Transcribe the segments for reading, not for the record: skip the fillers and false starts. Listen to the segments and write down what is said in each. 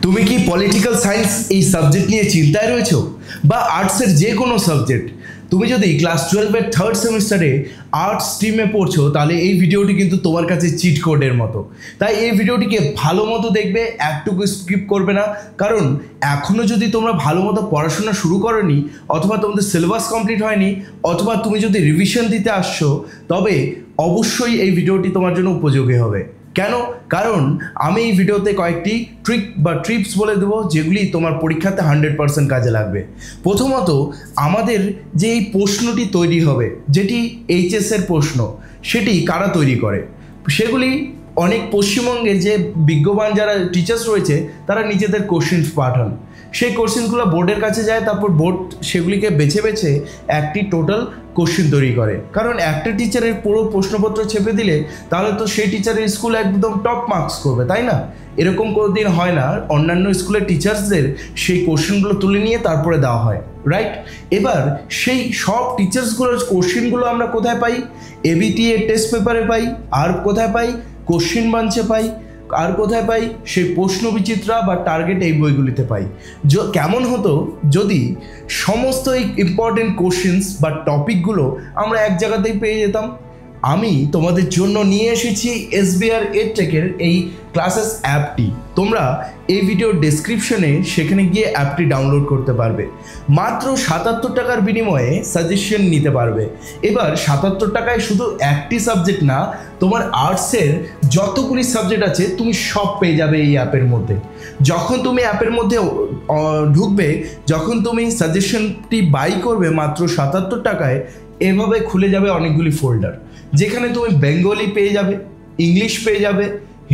তুমি কি political science এই সাবজেক্ট নিয়ে চিন্তায় রয়েছো, বা আর্টসের যে কোনো সাবজেক্ট? তুমি যদি ক্লাস 12-এর থার্ড সেমিস্টারে আর্টস স্ট্রিমে পড়ছো, তাহলে এই ভিডিওটি কিন্তু তোমার কাছে চিট কোডের মতো। তাই এই ভিডিওটিকে ভালো মতো দেখবে, একটুকু স্কিপ করবে না। কারণ এখনও যদি তোমরা ভালো মতো পড়াশোনা শুরু করোনি, অথবা তোমাদের সিলেবাস কমপ্লিট হয়নি, অথবা তুমি যদি রিভিশন দিতে আসছো, তবে অবশ্যই এই ভিডিওটি তোমার জন্য উপযোগী হবে। কেন? কারণ আমি এই ভিডিওতে কয়েকটি ট্রিক বা ট্রিপস বলে দেবো, যেগুলি তোমার পরীক্ষাতে 100% কাজে লাগবে। প্রথমত, আমাদের যে এই প্রশ্নটি তৈরি হবে, যেটি এইচএসের প্রশ্ন, সেটি কারা তৈরি করে? সেগুলি অনেক পশ্চিমবঙ্গের যে বিজ্ঞবান যারা টিচার্স রয়েছে, তারা নিজেদের কোশ্চেন পাঠান। সেই কোশ্চেনগুলো বোর্ডের কাছে যায়, তারপর বোর্ড সেগুলিকে বেছে বেছে একটি টোটাল কোশ্চেন তৈরি করে। কারণ একটা টিচারের পুরো প্রশ্নপত্র ছেপে দিলে তাহলে তো সেই টিচারের স্কুল একদম টপ মার্কস করবে, তাই না? এরকম কোনোদিন হয় না। অন্যান্য স্কুলের টিচার্সদের সেই কোশ্চেনগুলো তুলে নিয়ে তারপরে দেওয়া হয়, রাইট? এবার সেই সব টিচার্সগুলোর কোশ্চেনগুলো আমরা কোথায় পাই? এবিটিএ টেস্ট পেপারে পাই। আর কোথায় পাই? কোশ্চেন বাঞ্চে পাই। আর কোথায় পাই? সেই প্রশ্ন বিচিত্রা বা টার্গেট এই বইগুলিতে পাই। কেমন হতো যদি সমস্ত এই ইম্পর্টেন্ট কোশ্চেন্স বা টপিকগুলো আমরা এক জায়গাতেই পেয়ে যেতাম? আমি তোমাদের জন্য নিয়ে এসেছি SBR EdTech-এর এই ক্লাসেস অ্যাপটি। তোমরা এই ভিডিওর ডেসক্রিপশনে সেখানে গিয়ে অ্যাপটি ডাউনলোড করতে পারবে। মাত্র 77 টাকার বিনিময়ে সাজেশন নিতে পারবে। এবার 77 টাকায় শুধু একটি সাবজেক্ট না, তোমার আর্টসের যতগুলি সাবজেক্ট আছে তুমি সব পেয়ে যাবে এই অ্যাপের মধ্যে। যখন তুমি অ্যাপের মধ্যে ঢুকবে, যখন তুমি সাজেশনটি বাই করবে মাত্র 77 টাকায়, এভাবে খুলে যাবে অনেকগুলি ফোল্ডার, যেখানে তুমি বেঙ্গলি পেয়ে যাবে, ইংলিশ পেয়ে যাবে,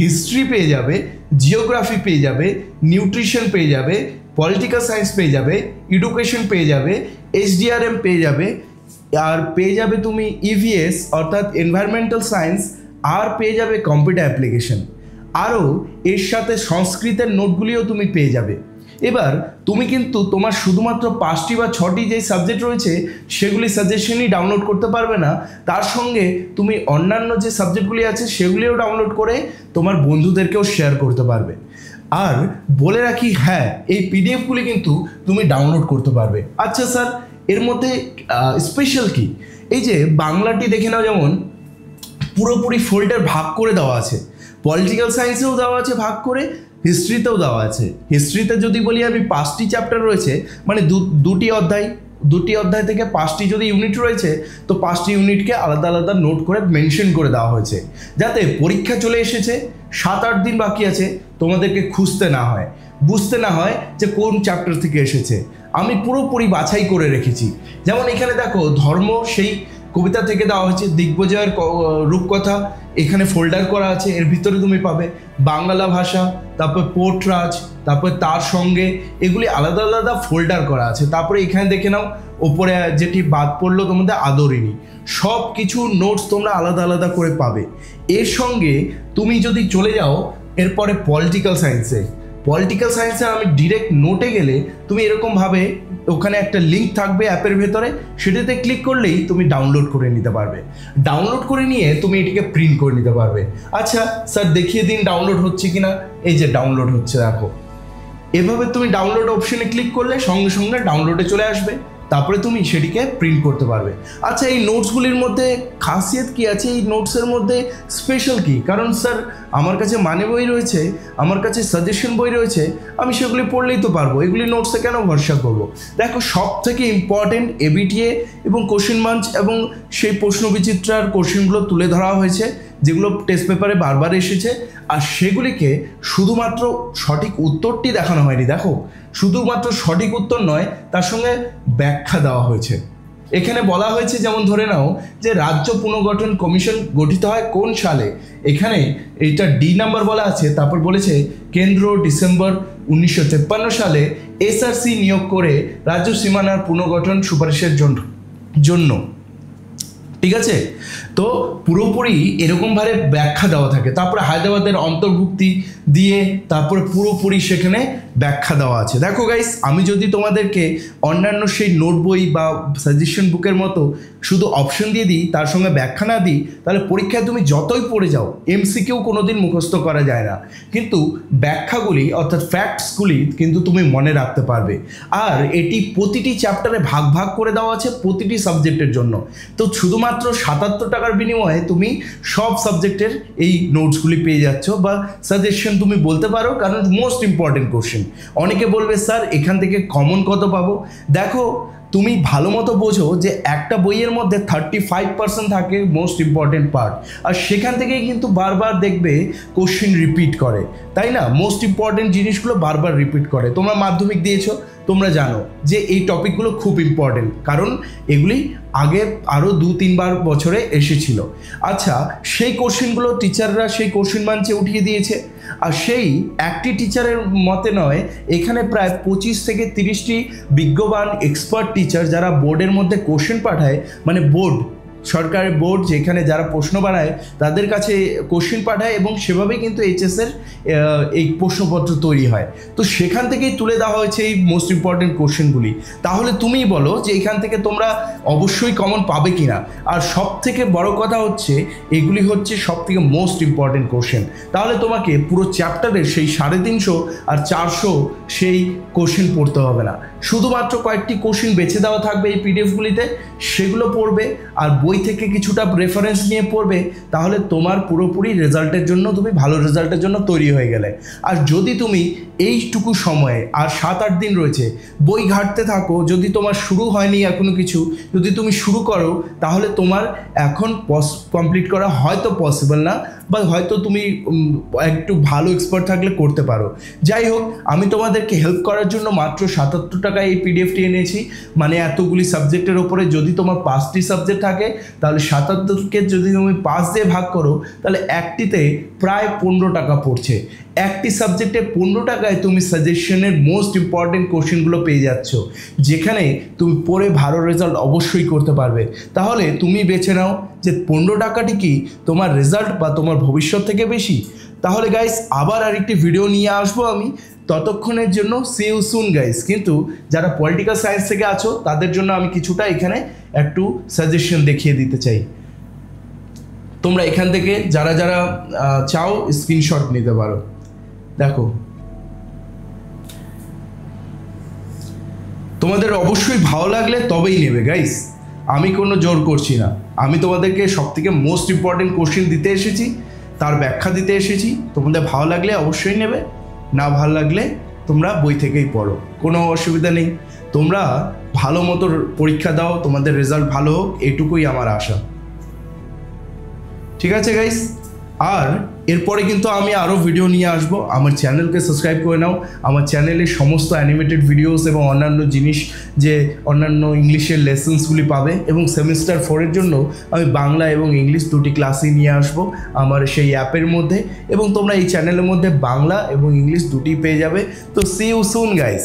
হিস্ট্রি পেয়ে যাবে, জিওগ্রাফি পেয়ে যাবে, নিউট্রিশন পেয়ে যাবে, পলিটিক্যাল সায়েন্স পেয়ে যাবে, এডুকেশন পেয়ে যাবে, HDRM পেয়ে যাবে, আর পেয়ে যাবে তুমি EVS অর্থাৎ এনভায়রনমেন্টাল সায়েন্স, আর পেয়ে যাবে কম্পিউটার অ্যাপ্লিকেশন। আরও এর সাথে সংস্কৃতের নোটগুলিও তুমি পেয়ে যাবে। এবার তুমি কিন্তু তোমার শুধুমাত্র 5টি বা 6টি যেই সাবজেক্ট রয়েছে সেগুলি সাজেশনই ডাউনলোড করতে পারবে না, তার সঙ্গে তুমি অন্যান্য যে সাবজেক্টগুলি আছে সেগুলিও ডাউনলোড করে তোমার বন্ধুদেরকেও শেয়ার করতে পারবে। আর বলে রাখি, হ্যাঁ, এই পিডিএফগুলি কিন্তু তুমি ডাউনলোড করতে পারবে। আচ্ছা স্যার, এর মধ্যে স্পেশাল কি? এই যে বাংলাটি দেখে নাও, যেমন পুরোপুরি ফোল্ডার ভাগ করে দেওয়া আছে, পলিটিক্যাল সায়েন্সেও দেওয়া আছে ভাগ করে, হিস্ট্রিতেও দেওয়া আছে। হিস্ট্রিতে যদি বলি আমি 5টি চ্যাপ্টার রয়েছে, মানে দুটি অধ্যায় থেকে 5টি যদি ইউনিট রয়েছে, তো 5টি ইউনিটকে আলাদা আলাদা নোট করে মেনশন করে দেওয়া হয়েছে, যাতে পরীক্ষা চলে এসেছে, 7-8 দিন বাকি আছে, তোমাদেরকে খুঁজতে না হয়, বুঝতে না হয় যে কোন চ্যাপ্টার থেকে এসেছে। আমি পুরোপুরি বাছাই করে রেখেছি। যেমন এখানে দেখো, ধর্ম সেই কবিতা থেকে দেওয়া হয়েছে, দিগ্বিজয়ের রূপকথা এখানে ফোল্ডার করা আছে, এর ভিতরে তুমি পাবে বাংলা ভাষা, তারপর পোর্টরাজ, তারপর তার সঙ্গে, এগুলি আলাদা আলাদা ফোল্ডার করা আছে। তারপরে এখানে দেখে নাও, ওপরে যেটি বাদ পড়লো তোমাদের আদরিণী, সব কিছু নোটস তোমরা আলাদা আলাদা করে পাবে। এর সঙ্গে তুমি যদি চলে যাও এরপরে পলিটিক্যাল সায়েন্সে আমি ডিরেক্ট নোটে গেলে তুমি এরকমভাবে ওখানে একটা লিঙ্ক থাকবে অ্যাপের ভেতরে, সেটাতে ক্লিক করলেই তুমি ডাউনলোড করে নিতে পারবে। ডাউনলোড করে নিয়ে তুমি এটিকে প্রিন্ট করে নিতে পারবে। আচ্ছা স্যার, দেখিয়ে দিন ডাউনলোড হচ্ছে কিনা। এই যে ডাউনলোড হচ্ছে, দেখো। এভাবে তুমি ডাউনলোড অপশনে ক্লিক করলে সঙ্গে সঙ্গে ডাউনলোডে চলে আসবে, তারপরে তুমি সেটিকে প্রিন্ট করতে পারবে। আচ্ছা, এই নোটসগুলির মধ্যে খাসিয়ত কি আছে? এই নোটসের মধ্যে স্পেশাল কি? কারণ স্যার, আমার কাছে মানে বই রয়েছে, আমার কাছে সাজেশন বই রয়েছে, আমি সেগুলি পড়লেই তো পারবো, এগুলি নোটসে কেন ভরসা করব? দেখো, সব থেকে ইম্পর্টেন্ট এবিটিএ এবং কোশ্চেন বাঞ্চ এবং সেই প্রশ্ন বিচিত্রার কোশ্চেনগুলো তুলে ধরা হয়েছে, যেগুলো টেস্ট পেপারে বারবার এসেছে। আর সেগুলিকে শুধুমাত্র সঠিক উত্তরটি দেখানো হয়নি। দেখো, শুধুমাত্র সঠিক উত্তর নয়, তার সঙ্গে ব্যাখ্যা দেওয়া হয়েছে। এখানে বলা হয়েছে, যেমন ধরে নাও যে রাজ্য পুনর্গঠন কমিশন গঠিত হয় কোন সালে, এখানে এইটা ডি নাম্বার বলা আছে। তারপর বলেছে কেন্দ্র ডিসেম্বর 1953 সালে SRC নিয়োগ করে রাজ্য সীমানার পুনর্গঠন সুপারিশের জন্য। ঠিক আছে? তো পুরোপুরি এরকমভাবে ব্যাখ্যা দেওয়া থাকে। তারপরে হায়দ্রাবাদের অন্তর্ভুক্তি দিয়ে তারপরে পুরোপুরি সেখানে ব্যাখ্যা দেওয়া আছে। দেখো গাইস, আমি যদি তোমাদেরকে অন্যান্য সেই নোট বই বা সাজেশন বুকের মতো শুধু অপশন দিয়ে দিই, তার সঙ্গে ব্যাখ্যা না দিই, তাহলে পরীক্ষায় তুমি যতই পড়ে যাও এমসিকিউ কোনোদিন মুখস্থ করা যায় না, কিন্তু ব্যাখ্যাগুলি অর্থাৎ ফ্যাক্টসগুলি কিন্তু তুমি মনে রাখতে পারবে। আর এটি প্রতিটি চ্যাপ্টারে ভাগ ভাগ করে দেওয়া আছে প্রতিটি সাবজেক্টের জন্য। তো শুধুমাত্র 77 টাকার বিনিময়ে তুমি সব সাবজেক্টের এই নোটসগুলি পেয়ে যাচ্ছ, বা সাজেশন তুমি বলতে পারো, কারণ মোস্ট ইম্পর্টেন্ট কোশ্চেন। অনেকে বলবে স্যার এখান থেকে কমন কত পাবো? দেখো, তুমি ভালো মতো বোঝো যে একটা বইয়ের মধ্যে 35% থাকে মোস্ট ইম্পর্টেন্ট পার্ট, আর সেখান থেকেই কিন্তু বারবার দেখবে কোশ্চেন রিপিট করে, তাই না? মোস্ট ইম্পর্টেন্ট জিনিসগুলো বারবার রিপিট করে। তোমরা মাধ্যমিক দিয়েছো, তোমরা জানো যে এই টপিকগুলো খুব ইম্পর্টেন্ট, কারণ এগুলি আগে আরও 2-3 বছরে এসেছিল। আচ্ছা, সেই কোশ্চেনগুলো টিচাররা সেই কোশ্চেন মাঞ্চে উঠিয়ে দিয়েছে, আর সেই একটি টিচারের মতে নয়, এখানে প্রায় 25 থেকে 30টি বিজ্ঞবান এক্সপার্ট টিচার যারা বোর্ডের মধ্যে কোশ্চেন পাঠায়, মানে বোর্ড, সরকারের বোর্ড যেখানে যারা প্রশ্ন বানায় তাদের কাছে কোশ্চেন পাঠায়, এবং সেভাবেই কিন্তু এইচএসের এই প্রশ্নপত্র তৈরি হয়। তো সেখান থেকেই তুলে দেওয়া হয়েছে এই মোস্ট ইম্পর্টেন্ট কোশ্চেনগুলি। তাহলে তুমিই বলো যে এখান থেকে তোমরা অবশ্যই কমন পাবে কিনা। আর সব থেকে বড় কথা হচ্ছে এগুলি হচ্ছে সব থেকে মোস্ট ইম্পর্টেন্ট কোশ্চেন। তাহলে তোমাকে পুরো চ্যাপ্টারের সেই 350 আর 400 সেই কোশ্চেন পড়তে হবে না, শুধুমাত্র কয়েকটি কোশ্চেন বেছে দেওয়া থাকবে এই পিডিএফগুলিতে, সেগুলো পড়বে আর বই থেকে কিছুটা রেফারেন্স নিয়ে পড়বে। তাহলে তোমার পুরোপুরি রেজাল্টের জন্য, তুমি ভালো রেজাল্টের জন্য তৈরি হয়ে গেলে। আর যদি তুমি এইটুকু সময়ে, আর 7-8 দিন রয়েছে, বই ঘাঁটতে থাকো, যদি তোমার শুরু হয়নি এখনো কিছু, যদি তুমি শুরু করো, তাহলে তোমার এখন কমপ্লিট করা হয়তো পসিবল না, বা হয়তো তুমি একটু ভালো এক্সপার্ট থাকলে করতে পারো। যাই হোক, আমি তোমাদেরকে হেল্প করার জন্য মাত্র 77 টাকায় এই পিডিএফটি এনেছি। মানে এতগুলি সাবজেক্টের ওপরে যদি তোমার 5টি সাবজেক্ট থাকে, তাহলে 77কে যদি তুমি 5 দিয়ে ভাগ করো, তাহলে একটিতে প্রায় 15 টাকা পড়ছে। একটি সাবজেক্টে 15 টাকায় তুমি সাজেশনের মোস্ট ইম্পর্টেন্ট কোশ্চেনগুলো পেয়ে যাচ্ছ, যেখানে তুমি পড়ে ভালো রেজাল্ট অবশ্যই করতে পারবে। তাহলে তুমি বেছে নাও যে 15 টাকাটি কি তোমার রেজাল্ট বা তোমার ভবিষ্যৎ থেকে বেশি। তাহলে গাইস, আবার আরেকটি ভিডিও নিয়ে আসবো আমি, ততক্ষণের জন্য সি ইউ সুন গাইস। কিন্তু যারা পলিটিক্যাল সায়েন্স থেকে আছো তাদের জন্য আমি কিছুটা এখানে একটু সাজেশন দেখিয়ে দিতে চাই। তোমরা এখান থেকে যারা যারা চাও স্ক্রিনশট নিতে পারো। দেখো, তোমাদের অবশ্যই ভালো লাগলে তবেই নেবে গাইস, আমি কোনো জোর করছি না। আমি তোমাদেরকে সব থেকে মোস্ট ইম্পর্টেন্ট কোশ্চেন দিতে এসেছি, তার ব্যাখ্যা দিতে এসেছি। তোমাদের ভালো লাগলে অবশ্যই নেবে, না ভালো লাগলে তোমরা বই থেকেই পড়ো, কোনো অসুবিধা নেই। তোমরা ভালো মতো পরীক্ষা দাও, তোমাদের রেজাল্ট ভালো হোক, এটুকুই আমার আশা। ঠিক আছে গাইস, আর এরপরে কিন্তু আমি আরও ভিডিও নিয়ে আসবো। আমার চ্যানেলকে সাবস্ক্রাইব করে নাও। আমার চ্যানেলে সমস্ত অ্যানিমেটেড ভিডিওস এবং অন্যান্য জিনিস, যে অন্যান্য ইংলিশের লেসন্সগুলি পাবে, এবং সেমিস্টার 4-এর জন্য আমি বাংলা এবং ইংলিশ দুটি ক্লাসই নিয়ে আসবো আমার সেই অ্যাপের মধ্যে, এবং তোমরা এই চ্যানেলের মধ্যে বাংলা এবং ইংলিশ দুটি পেয়ে যাবে। তো সি ইউ সুন গাইস।